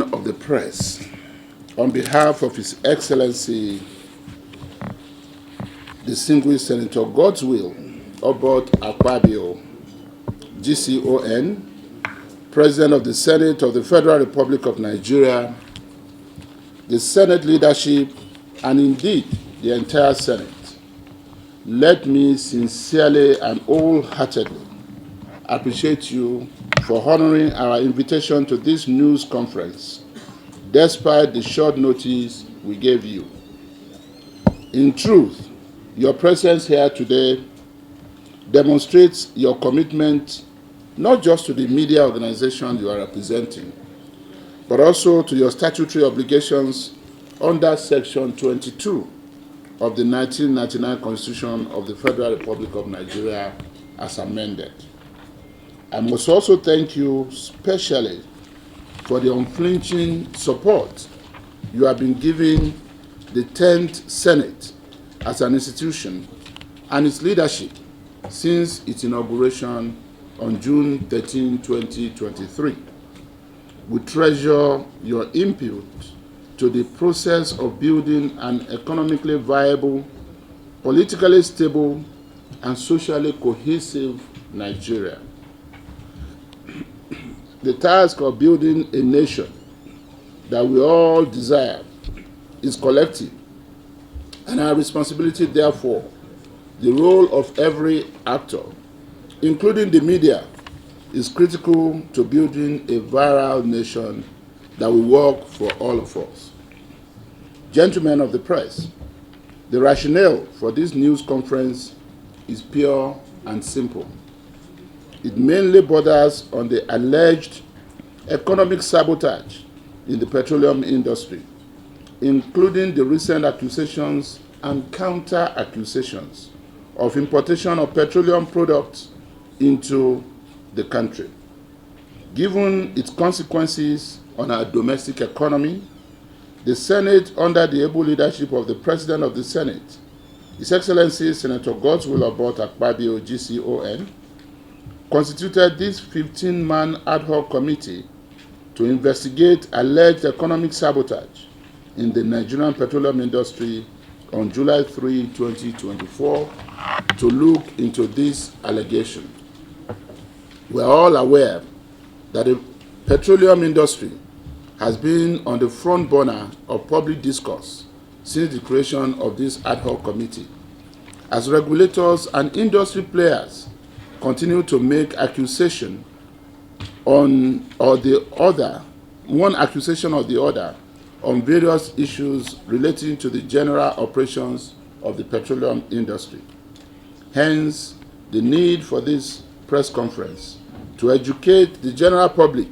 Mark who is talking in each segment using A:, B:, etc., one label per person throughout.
A: of the press, on behalf of His Excellency, Distinguished Senator Godswill Obot Akpabio, GCON, President of the Senate of the Federal Republic of Nigeria, the Senate leadership, and indeed the entire Senate, let me sincerely and wholeheartedly appreciate you for honoring our invitation to this news conference, despite the short notice we gave you. In truth, your presence here today demonstrates your commitment not just to the media organization you are representing, but also to your statutory obligations under Section 22 of the 1999 Constitution of the Federal Republic of Nigeria as amended. I must also thank you specially for the unflinching support you have been giving the 10th Senate as an institution and its leadership since its inauguration on June 13, 2023. We treasure your input to the process of building an economically viable, politically stable, and socially cohesive Nigeria. The task of building a nation that we all desire is collective, and our responsibility, therefore, the role of every actor, including the media, is critical to building a viral nation that will work for all of us. Gentlemen of the press, the rationale for this news conference is pure and simple. It mainly borders on the alleged economic sabotage in the petroleum industry, including the recent accusations and counter-accusations of importation of petroleum products into the country. Given its consequences on our domestic economy, the Senate, under the able leadership of the President of the Senate, His Excellency Senator Godswill Obot Akpabio, GCON, constituted this 15-man ad hoc committee to investigate alleged economic sabotage in the Nigerian petroleum industry on July 3, 2024, to look into this allegation. We are all aware that the petroleum industry has been on the front burner of public discourse since the creation of this ad hoc committee, as regulators and industry players continue to make accusation one accusation or the other on various issues relating to the general operations of the petroleum industry. Hence, the need for this press conference to educate the general public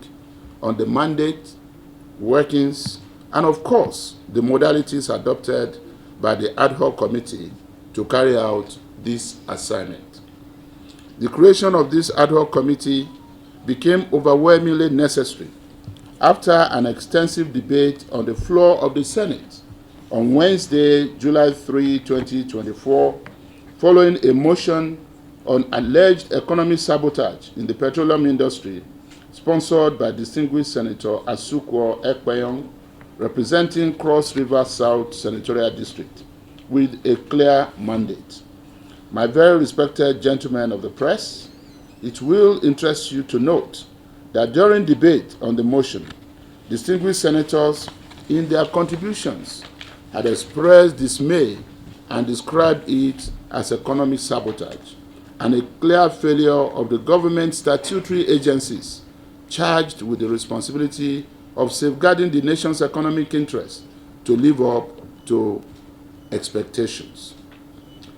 A: on the mandate, workings, and of course, the modalities adopted by the ad hoc committee to carry out this assignment. The creation of this ad hoc committee became overwhelmingly necessary after an extensive debate on the floor of the Senate on Wednesday, July 3, 2024, following a motion on alleged economic sabotage in the petroleum industry, sponsored by distinguished Senator Asukwo Ekpeyong, representing Cross River South Senatorial District, with a clear mandate. My very respected gentlemen of the press, it will interest you to note that during debate on the motion, distinguished senators in their contributions had expressed dismay and described it as economic sabotage and a clear failure of the government statutory agencies charged with the responsibility of safeguarding the nation's economic interests to live up to expectations.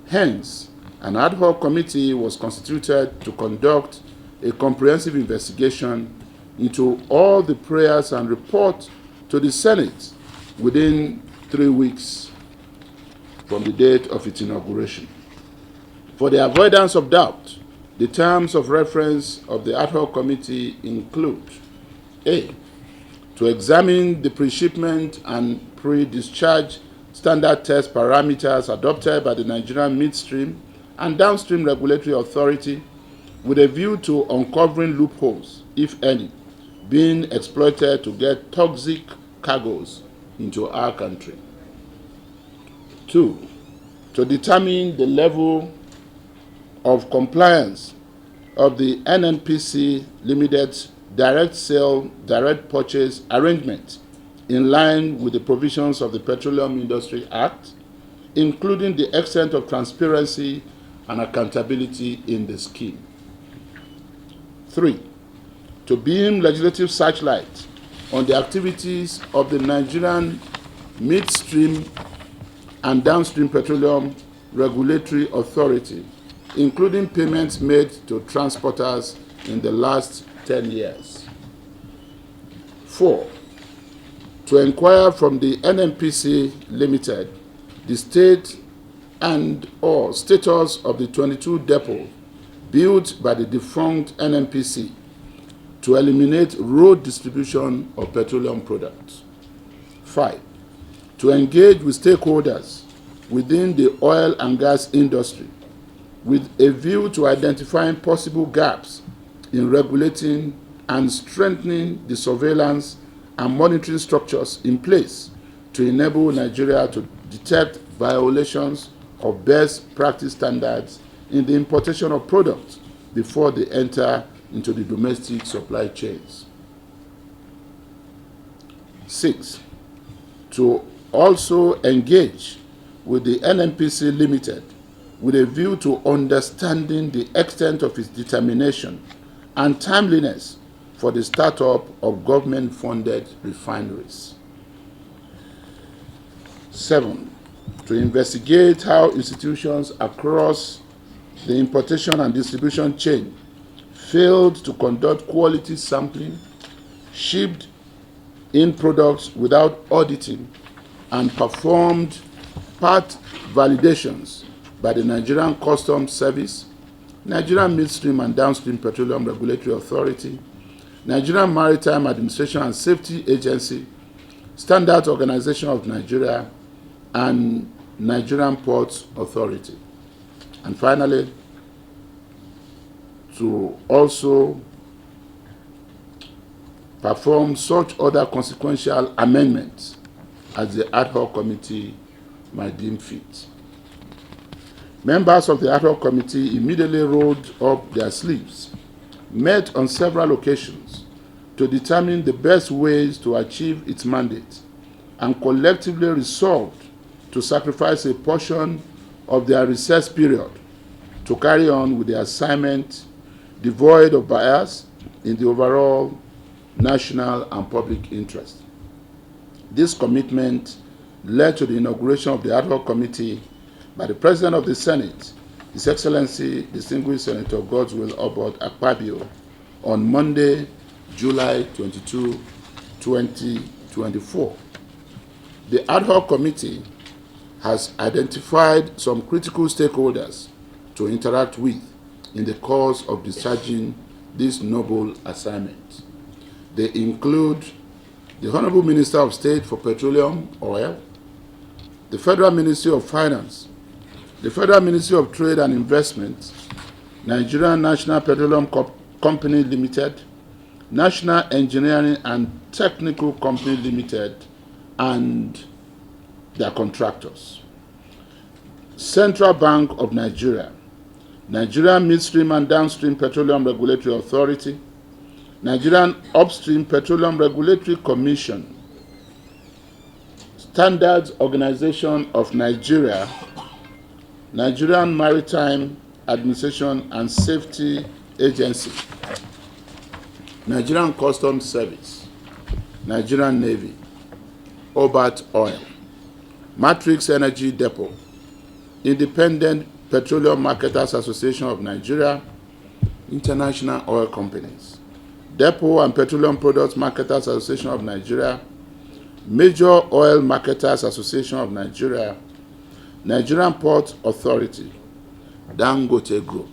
A: Hence, an ad hoc committee was constituted to conduct a comprehensive investigation into all the prayers and report to the Senate within 3 weeks from the date of its inauguration. For the avoidance of doubt, the terms of reference of the ad hoc committee include: A, to examine the pre-shipment and pre-discharge standard test parameters adopted by the Nigerian Midstream and Downstream Regulatory Authority with a view to uncovering loopholes, if any, being exploited to get toxic cargoes into our country. 2. To determine the level of compliance of the NNPC Limited direct sale, direct purchase arrangement in line with the provisions of the Petroleum Industry Act, including the extent of transparency and accountability in the scheme. 3. To beam legislative searchlight on the activities of the Nigerian Midstream and Downstream Petroleum Regulatory Authority, including payments made to transporters in the last 10 years. 4. To inquire from the NNPC Limited the state and or status of the 22 depots built by the defunct NNPC to eliminate road distribution of petroleum products. 5. To engage with stakeholders within the oil and gas industry with a view to identifying possible gaps in regulating and strengthening the surveillance and monitoring structures in place to enable Nigeria to detect violations of best practice standards in the importation of products before they enter into the domestic supply chains. 6. To also engage with the NNPC Limited with a view to understanding the extent of its determination and timeliness for the startup of government-funded refineries. 7. To investigate how institutions across the importation and distribution chain failed to conduct quality sampling, shipped in products without auditing, and performed part validations by the Nigerian Customs Service, Nigerian Midstream and Downstream Petroleum Regulatory Authority, Nigerian Maritime Administration and Safety Agency, Standards Organization of Nigeria, and Nigerian Ports Authority. And finally, to also perform such other consequential amendments as the ad hoc committee might deem fit. Members of the ad hoc committee immediately rolled up their sleeves, met on several occasions to determine the best ways to achieve its mandate, and collectively resolved to sacrifice a portion of their recess period to carry on with the assignment devoid of bias in the overall national and public interest. This commitment led to the inauguration of the ad hoc committee by the President of the Senate, His Excellency Distinguished Senator Godswill Obot Akpabio, on Monday, July 22, 2024. The ad hoc committee has identified some critical stakeholders to interact with in the course of discharging this noble assignment. They include the Honorable Minister of State for Petroleum, Oil, the Federal Ministry of Finance, the Federal Ministry of Trade and Investment, Nigerian National Petroleum Company Limited, National Engineering and Technical Company Limited, and their contractors, Central Bank of Nigeria, Nigerian Midstream and Downstream Petroleum Regulatory Authority, Nigerian Upstream Petroleum Regulatory Commission, Standards Organization of Nigeria, Nigerian Maritime Administration and Safety Agency, Nigerian Customs Service, Nigerian Navy, Obat Oil, Matrix Energy Depot, Independent Petroleum Marketers Association of Nigeria, International Oil Companies, Depot and Petroleum Products Marketers Association of Nigeria, Major Oil Marketers Association of Nigeria, Nigerian Port Authority, Dangote Group,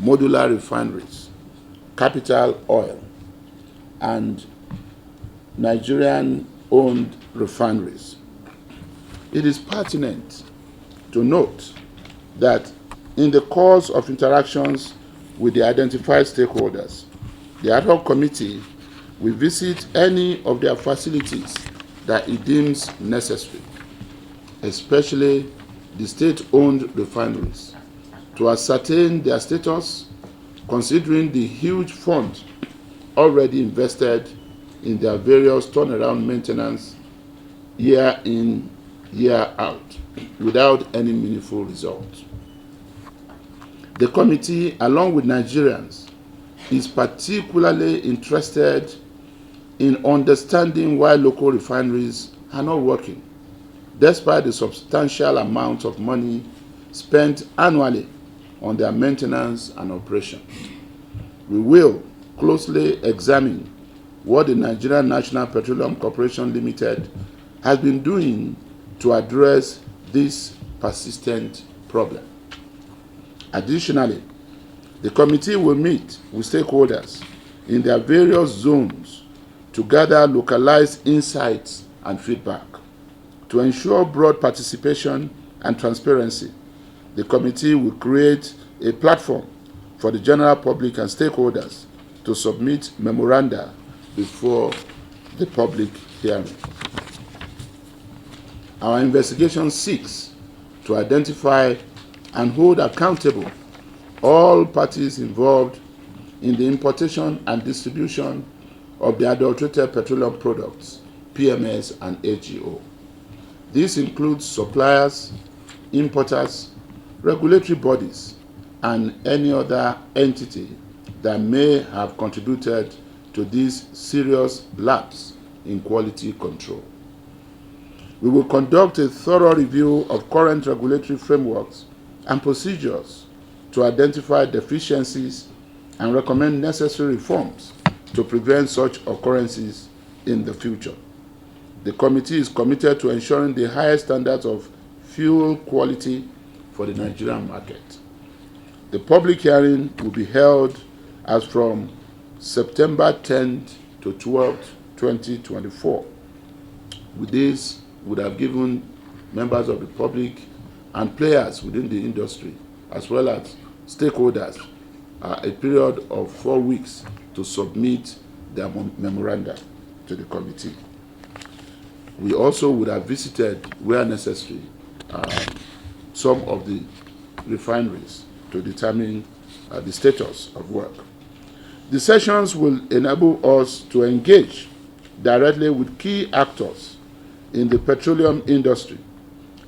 A: Modular Refineries, Capital Oil, and Nigerian-owned refineries. It is pertinent to note that in the course of interactions with the identified stakeholders, the ad hoc committee will visit any of their facilities that it deems necessary, especially the state-owned refineries, to ascertain their status, considering the huge funds already invested in their various turnaround maintenance year in, year out, without any meaningful result. The committee, along with Nigerians, is particularly interested in understanding why local refineries are not working, despite the substantial amount of money spent annually on their maintenance and operation. We will closely examine what the Nigerian National Petroleum Corporation Limited has been doing to address this persistent problem. Additionally, the committee will meet with stakeholders in their various zones to gather localized insights and feedback. To ensure broad participation and transparency, the committee will create a platform for the general public and stakeholders to submit memoranda before the public hearing. Our investigation seeks to identify and hold accountable all parties involved in the importation and distribution of the adulterated petroleum products, PMS and AGO. This includes suppliers, importers, regulatory bodies, and any other entity that may have contributed to this serious lapse in quality control. We will conduct a thorough review of current regulatory frameworks and procedures to identify deficiencies and recommend necessary reforms to prevent such occurrences in the future. The committee is committed to ensuring the highest standards of fuel quality for the Nigerian market. The public hearing will be held as from September 10th to 12th, 2024. With this, would have given members of the public and players within the industry, as well as stakeholders, a period of 4 weeks to submit their memoranda to the committee. We also would have visited, where necessary, some of the refineries to determine the status of work. The sessions will enable us to engage directly with key actors in the petroleum industry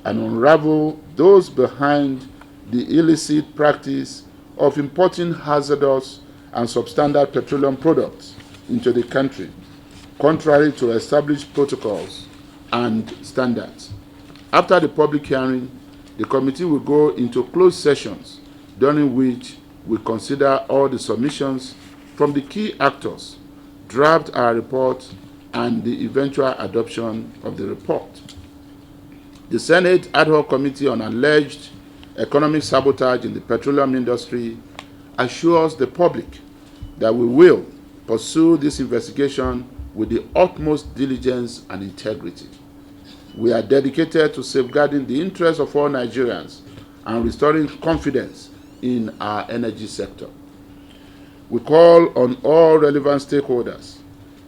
A: and unravel those behind the illicit practice of importing hazardous and substandard petroleum products into the country, contrary to established protocols and standards. After the public hearing, the committee will go into closed sessions, during which we consider all the submissions from the key actors, draft our report, and the eventual adoption of the report. The Senate Ad hoc Committee on Alleged Economic Sabotage in the Petroleum Industry assures the public that we will pursue this investigation with the utmost diligence and integrity. We are dedicated to safeguarding the interests of all Nigerians and restoring confidence in our energy sector. We call on all relevant stakeholders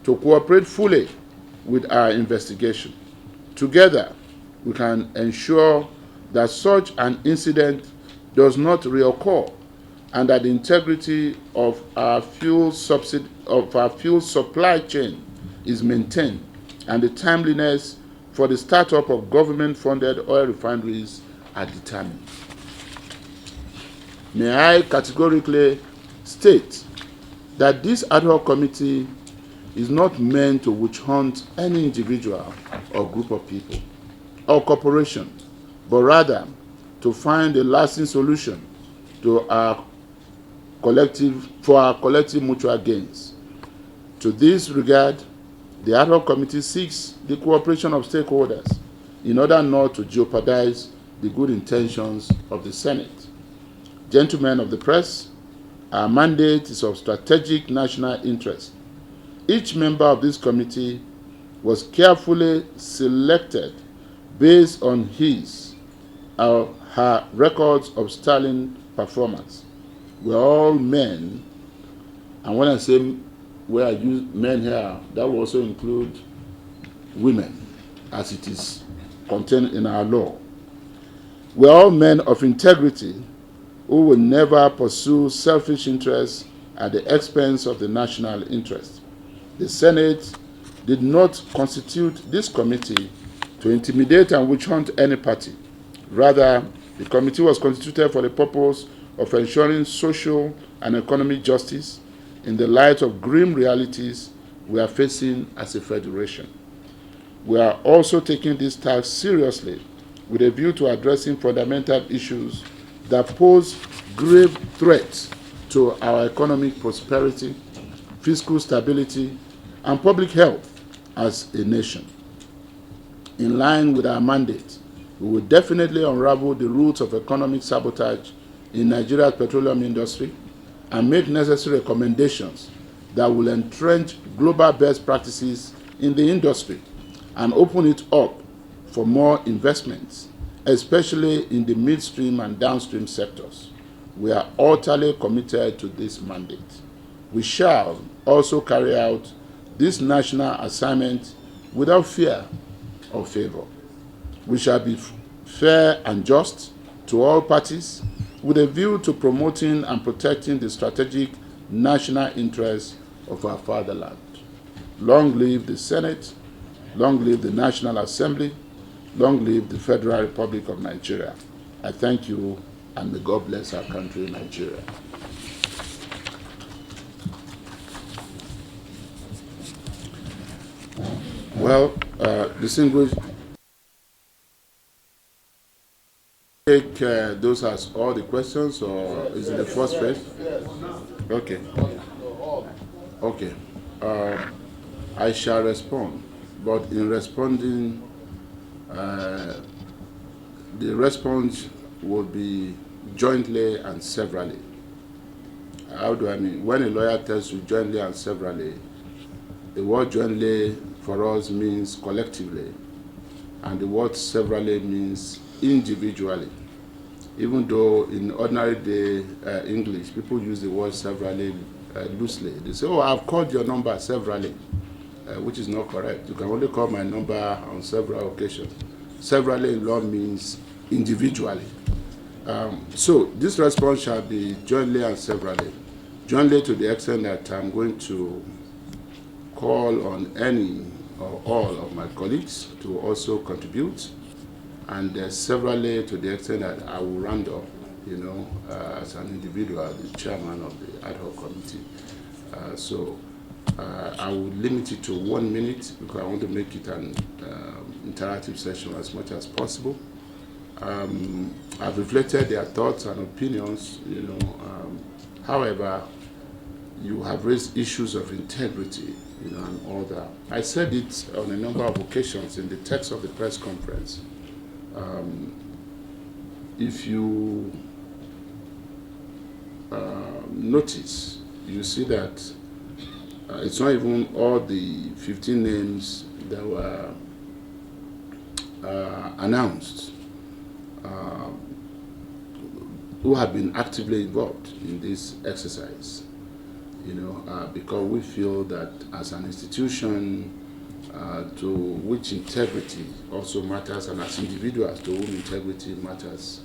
A: to cooperate fully with our investigation. Together, we can ensure that such an incident does not reoccur and that the integrity of our fuel supply chain is maintained and the timeliness for the startup of government-funded oil refineries are determined. May I categorically state that this ad hoc committee is not meant to witch hunt any individual or group of people or corporation, but rather to find a lasting solution to our collective mutual gains. To this regard, the ad hoc committee seeks the cooperation of stakeholders in order not to jeopardize the good intentions of the Senate. Gentlemen of the press, our mandate is of strategic national interest. Each member of this committee was carefully selected based on his or her records of sterling performance. We're all men, and when I say where I use men here, that will also include women, as it is contained in our law. We are all men of integrity who will never pursue selfish interests at the expense of the national interest. The Senate did not constitute this committee to intimidate and witch hunt any party. Rather, the committee was constituted for the purpose of ensuring social and economic justice in the light of grim realities we are facing as a federation. We are also taking this task seriously with a view to addressing fundamental issues that pose grave threats to our economic prosperity, fiscal stability, and public health as a nation. In line with our mandate, we will definitely unravel the roots of economic sabotage in Nigeria's petroleum industry and make necessary recommendations that will entrench global best practices in the industry and open it up for more investments, especially in the midstream and downstream sectors. We are utterly committed to this mandate. We shall also carry out this national assignment without fear or favor. We shall be fair and just to all parties with a view to promoting and protecting the strategic national interests of our fatherland. Long live the Senate, long live the National Assembly, long live the Federal Republic of Nigeria. I thank you, and may God bless our country, Nigeria. Well, distinguished, take those as all the questions, or is it the first phase? Okay. Okay. I shall respond, but in responding, the response will be jointly and severally. How do I mean? When a lawyer tells you jointly and severally, the word jointly for us means collectively, and the word severally means individually. Even though in ordinary day English, people use the word severally loosely. They say, oh, I've called your number severally, which is not correct. You can only call my number on several occasions. Severally in law means individually. So this response shall be jointly and severally. Jointly to the extent that I'm going to call on any or all of my colleagues to also contribute, and severally to the extent that I will round up, as an individual, the chairman of the ad hoc committee. I will limit it to 1 minute because I want to make it an interactive session as much as possible. I've reflected their thoughts and opinions, however, you have raised issues of integrity, and all that. I said it on a number of occasions in the text of the press conference. If you notice, you see that it's not even all the 15 names that were announced who have been actively involved in this exercise, because we feel that as an institution to which integrity also matters, and as individuals to whom integrity matters,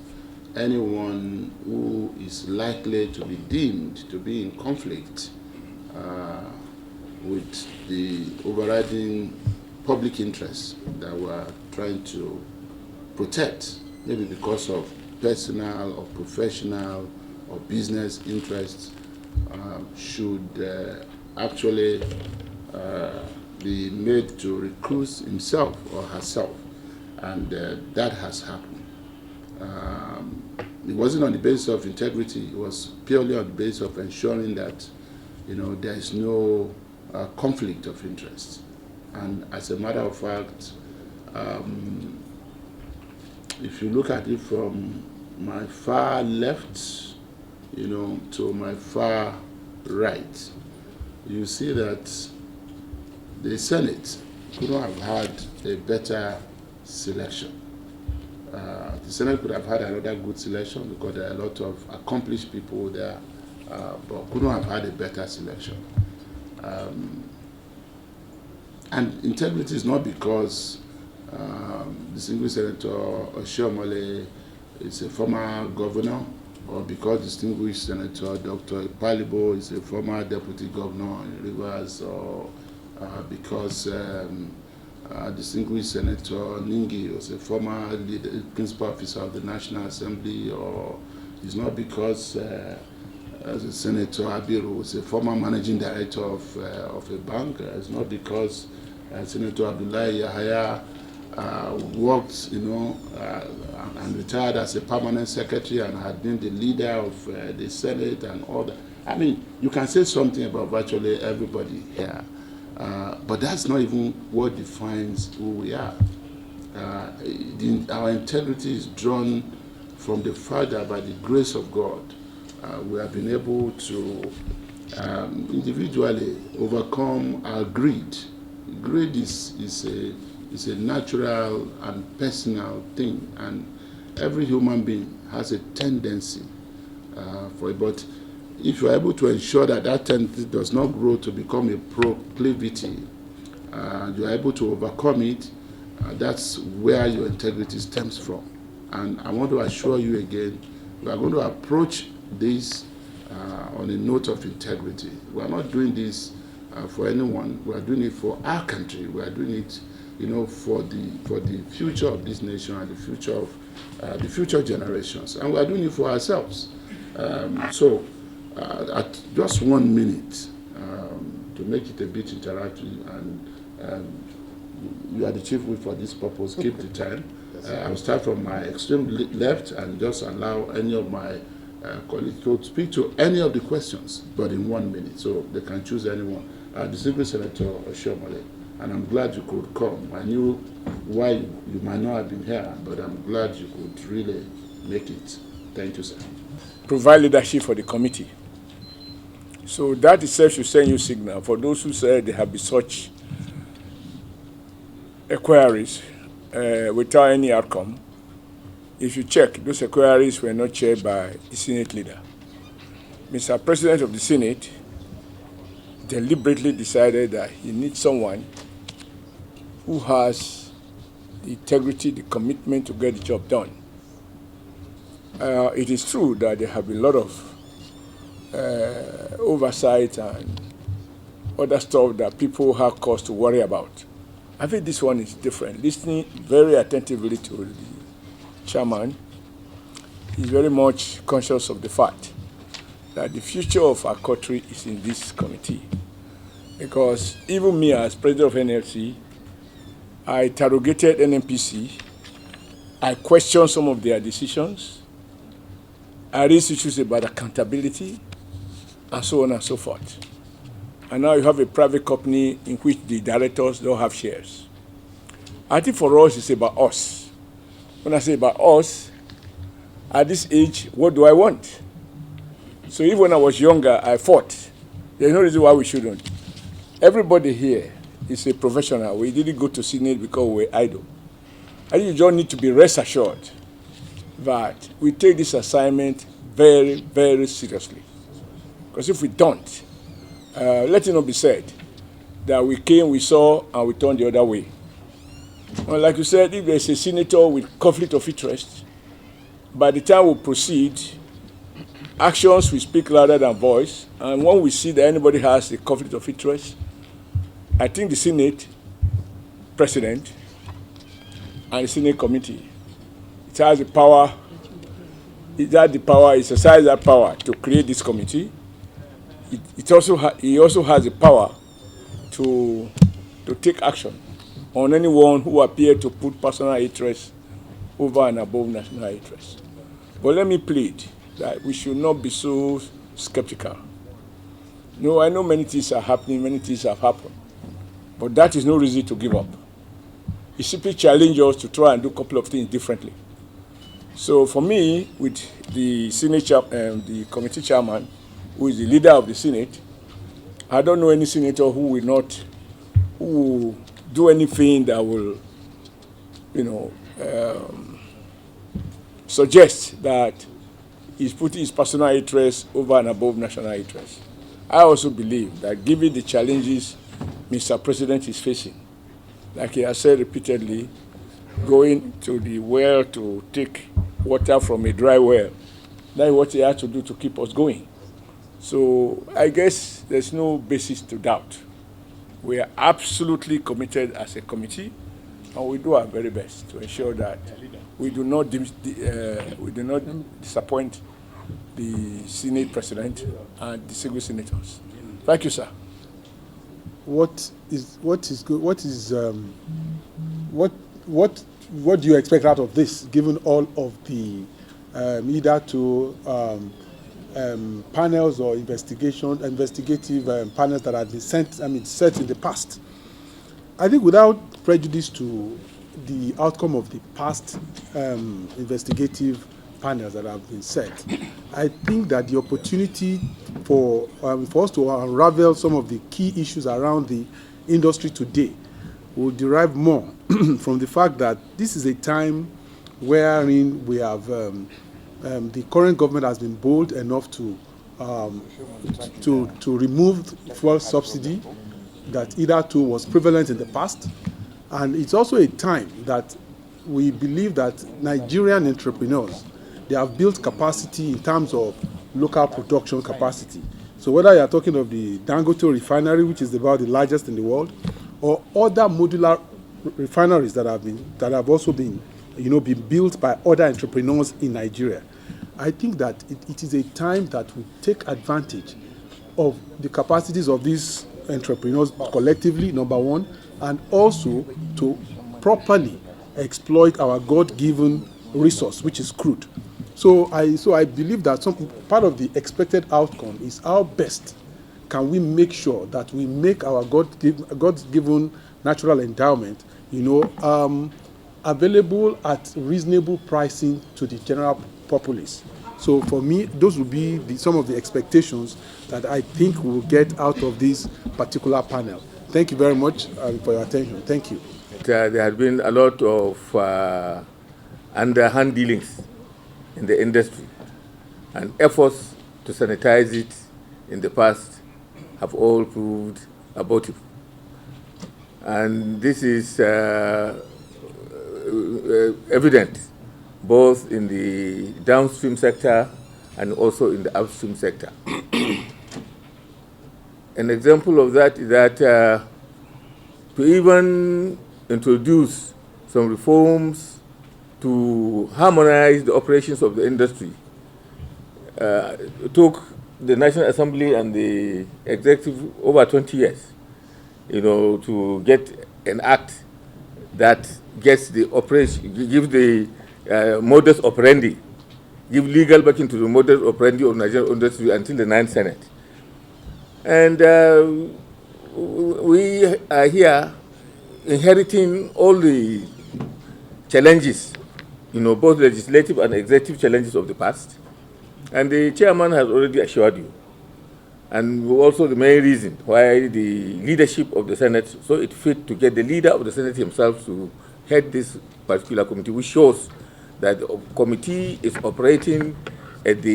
A: anyone who is likely to be deemed to be in conflict with the overriding public interests that we're trying to protect, maybe because of personal or professional or business interests, should actually be made to recuse himself or herself, and that has happened. It wasn't on the basis of integrity, it was purely on the basis of ensuring that there is no conflict of interest. And as a matter of fact, if you look at it from my far left, to my far right, you see that the Senate couldn't have had a better selection. The Senate could have had another good selection because there are a lot of accomplished people there, but couldn't have had a better selection. And integrity is not because distinguished Senator Oshiomhole is a former governor, or because distinguished Senator Dr. Palibo is a former deputy governor in Rivers, or because distinguished Senator Ningi was a former principal officer of the National Assembly, or it's not because Senator Abiru was a former managing director of a bank. It's not because Senator Abdullahi Yahaya worked, and retired as a permanent secretary and had been the leader of the Senate and all that. I mean, you can say something about virtually everybody here, but that's not even what defines who we are. Our integrity is drawn from the fact that by the grace of God, we have been able to individually overcome our greed. Greed is a natural and personal thing, and every human being has a tendency for it. But if you are able to ensure that that tendency does not grow to become a proclivity, you are able to overcome it, that's where your integrity stems from. And I want to assure you again, we are going to approach this on a note of integrity. We are not doing this for anyone. We are doing it for our country. We are doing it, for the future of this nation and the future of the future generations. And we are doing it for ourselves. So, at just 1 minute, to make it a bit interactive, and you are the chief whip for this purpose. Keep the time. I'll start from my extreme left and just allow any of my colleagues to speak to any of the questions, but in 1 minute, so they can choose anyone. Distinguished Senator Oshiomhole, and I'm glad you could come. I knew why you might not have been here, but I'm glad you could really make it. Thank you, sir.
B: Provide leadership for the committee. So that itself should send you signal for those who said there have been such inquiries without any outcome. If you check, those inquiries were not chaired by the Senate leader. Mr. President of the Senate deliberately decided that he needs someone who has the integrity, the commitment to get the job done. It is true that there have been a lot of oversight and other stuff that people have cause to worry about. I think this one is different. Listening very attentively to the chairman, he's very much conscious of the fact that the future of our country is in this committee. Because even me as president of NLC, I interrogated NNPC, I questioned some of their decisions, I raised issues about accountability, and so on and so forth. And now you have a private company in which the directors don't have shares. I think for us, it's about us. When I say about us, at this age, what do I want? So even when I was younger, I fought. There's no reason why we shouldn't. Everybody here is a professional. We didn't go to Senate because we were idle. I think you just need to be rest assured that we take this assignment very, very seriously. Because if we don't, let it not be said that we came, we saw, and we turned the other way. Well, like you said, if there's a senator with conflict of interest, by the time we proceed, actions will speak louder than voice. And when we see that anybody has a conflict of interest, I think the Senate President and the Senate Committee, it has the power, it exercises that power to create this committee. He also has the power to take action on anyone who appears to put personal interest over and above national interest. But let me plead that we should not be so skeptical. No, I know many things are happening, many things have happened, but that is no reason to give up. It simply challenges us to try and do a couple of things differently. So for me, with the the committee chairman, who is the leader of the Senate, I don't know any senator who will do anything that will, suggest that he's putting his personal interest over and above national interest. I also believe that given the challenges Mr. President is facing, like he has said repeatedly, going to the well to take water from a dry well, that's what he has to do to keep us going. So I guess there's no basis to doubt. We are absolutely committed as a committee, and we do our very best to ensure that we do not disappoint the Senate President and the single senators. Thank you, sir.
C: What do you expect out of this, given all of the either to panels or investigative panels that have been set in the past? I think without prejudice to the outcome of the past investigative panels that have been set, I think that the opportunity for us to unravel some of the key issues around the industry today will derive more from the fact that this is a time wherein we have the current government has been bold enough to remove fuel subsidy that hitherto was prevalent in the past, and it's also a time that we believe that Nigerian entrepreneurs, they have built capacity in terms of local production capacity. So whether you are talking of the Dangote refinery, which is about the largest in the world, or other modular refineries that have also been built by other entrepreneurs in Nigeria, I think that it is a time that we take advantage of the capacities of these entrepreneurs collectively, number one, and also to properly exploit our God-given resource, which is crude. So I believe that some part of the expected outcome is how best can we make sure that we make our God-given natural endowment, available at reasonable pricing to the general populace. So for me, those will be some of the expectations that I think we will get out of this particular panel. Thank you very much for your attention. Thank you.
D: There has been a lot of underhand dealings in the industry, and efforts to sanitize it in the past have all proved abortive. And this is evident both in the downstream sector and also in the upstream sector. An example of that is that to even introduce some reforms to harmonize the operations of the industry took the National Assembly and the executive over 20 years, to get an act that gets the operation, gives the modus operandi, give legal backing to the modus operandi of Nigerian industry until the 9th Senate. And we are here inheriting all the challenges, both legislative and executive challenges of the past. And the chairman has already assured you. And also the main reason why the leadership of the Senate saw it fit to get the leader of the Senate himself to head this particular committee, which shows that the committee is operating at the